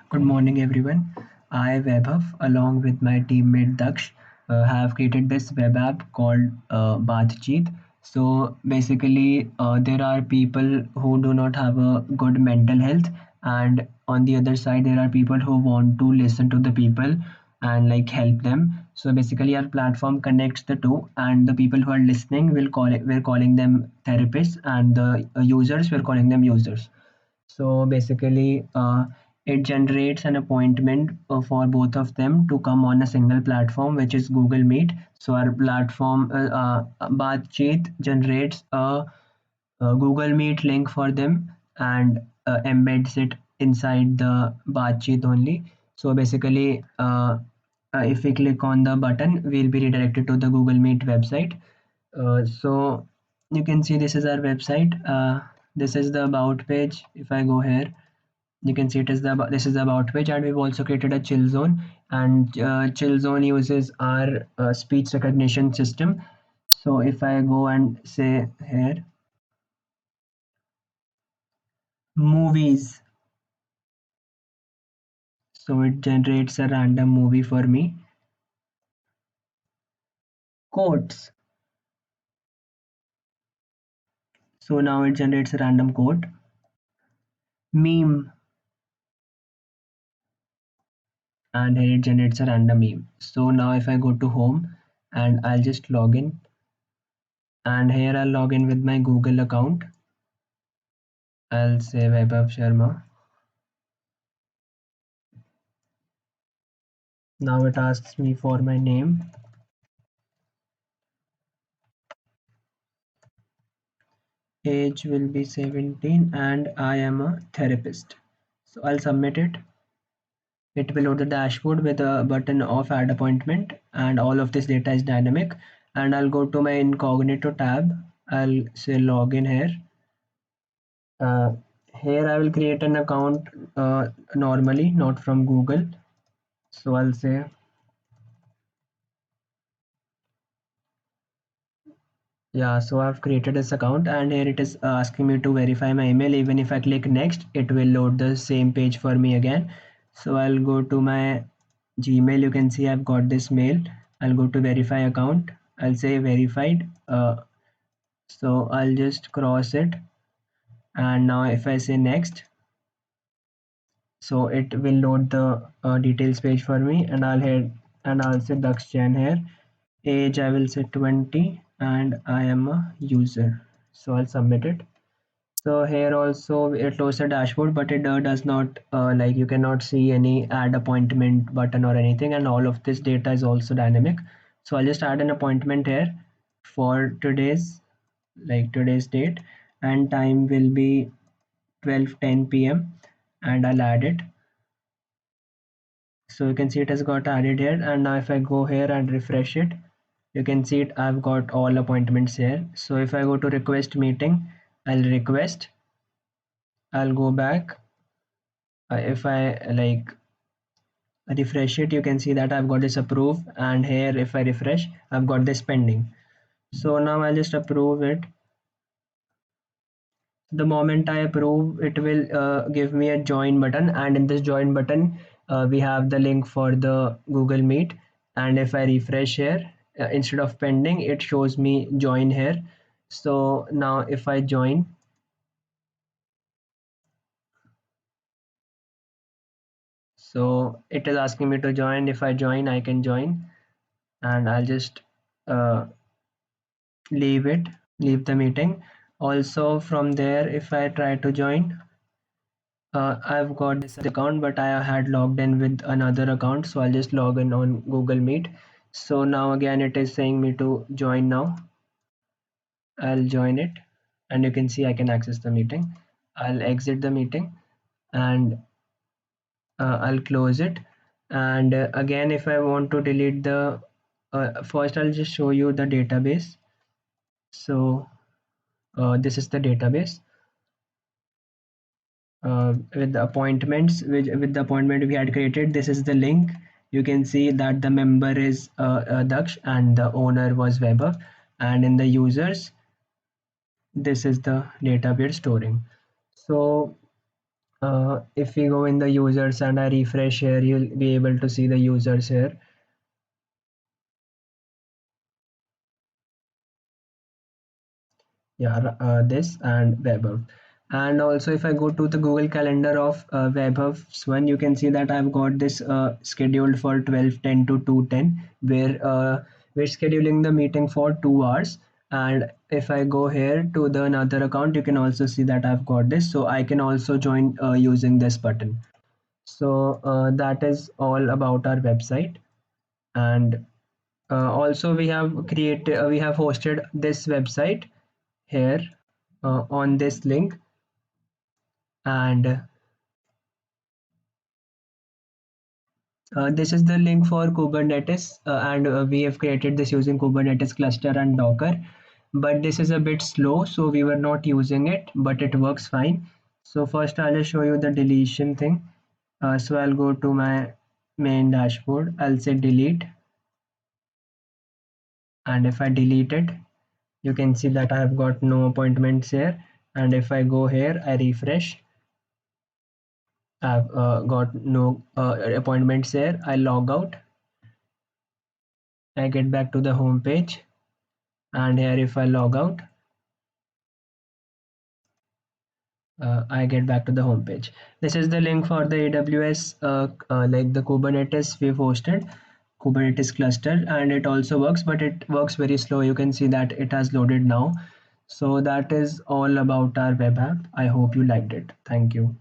Good morning, everyone. I, Vaibhav, along with my teammate Daksh, have created this web app called Baatcheet. So basically, there are people who do not have a good mental health, and on the other side, there are people who want to listen to the people and like help them. So basically, our platform connects the two, and the people who are listening will call it. We're calling them therapists, and the users we're calling them users. So basically, it generates an appointment for both of them to come on a single platform, which is Google Meet. So our platform, Baatcheet, generates a Google Meet link for them and embeds it inside the Baatcheet only. So basically, if we click on the button, we'll be redirected to the Google Meet website. So you can see this is our website. This is the about page. If I go here, you can see it is this is the about page, and we've also created a chill zone. And chill zone uses our speech recognition system. So if I go and say here, movies, so it generates a random movie for me. Quotes, so now it generates a random quote. Meme, and here it generates a random meme. So now if I go to home and I'll just log in, and here I'll log in with my Google account. I'll say Vaibhav Sharma. Now it asks me for my name. Age will be 17 and I am a therapist. So I'll submit it. It will load the dashboard with a button of add appointment, and all of this data is dynamic. And I'll go to my incognito tab. I'll say login here. Uh, Here I will create an account normally, not from Google. So I'll say, yeah, so I've created this account, and here it is asking me to verify my email. Even if I click next, it will load the same page for me again. So I'll go to my Gmail. You can see I've got this mail. I'll go to verify account. I'll say verified. So I'll just cross it. And now if I say next, so it will load the details page for me, and I'll say Daksh Jain here. Age I will say 20, and I am a user. So I'll submit it. So here also it loads a dashboard, but it does not like you cannot see any add appointment button or anything, and all of this data is also dynamic. So I'll just add an appointment here for today's date, and time will be 12:10 p.m. and I'll add it. So you can see it has got added here, and now if I go here and refresh it, you can see it I've got all appointments here. So if I go to request meeting, I'll request. I'll go back. If I like refresh it, you can see that I've got this approve, and here if I refresh, I've got this pending. So now I'll just approve it. The moment I approve, it will give me a join button, and in this join button we have the link for the Google Meet. And if I refresh here, instead of pending, it shows me join here. So now if I join, so it is asking me to join. If I join, I can join, and I'll just uh, leave the meeting. Also from there, if I try to join, I've got this account, but I had logged in with another account, so I'll just log in on Google Meet. So now again it is saying me to join now. I'll join it, and you can see I can access the meeting. I'll exit the meeting, and I'll close it. And again, if I want to delete the first, I'll just show you the database. So this is the database with the appointments, with the appointment we had created. This is the link. You can see that the member is Daksh and the owner was Weber, and in the users, this is the data we're storing. So If we go in the users and I refresh here, you'll be able to see the users here. Yeah, this and Webhub. And also if I go to the Google Calendar of Webhub's one, you can see that I've got this scheduled for 12:10 to 2:10, where we're scheduling the meeting for 2 hours. And if I go here to the another account, you can also see that I've got this, so I can also join using this button. So that is all about our website. And also we have hosted this website here on this link. And this is the link for Kubernetes, and we have created this using Kubernetes cluster and Docker. But this is a bit slow, so we were not using it, but it works fine. So first I'll just show you the deletion thing. So I'll go to my main dashboard. I'll say delete, and if I delete it, you can see that I have got no appointments here. And if I go here, I refresh, I've got no appointments here. I log out, I get back to the home page, and here if I log out, I get back to the home page. This is the link for the AWS, like the Kubernetes we've hosted, Kubernetes cluster, and it also works, but it works very slow. You can see that it has loaded now. So that is all about our web app. I hope you liked it. Thank you.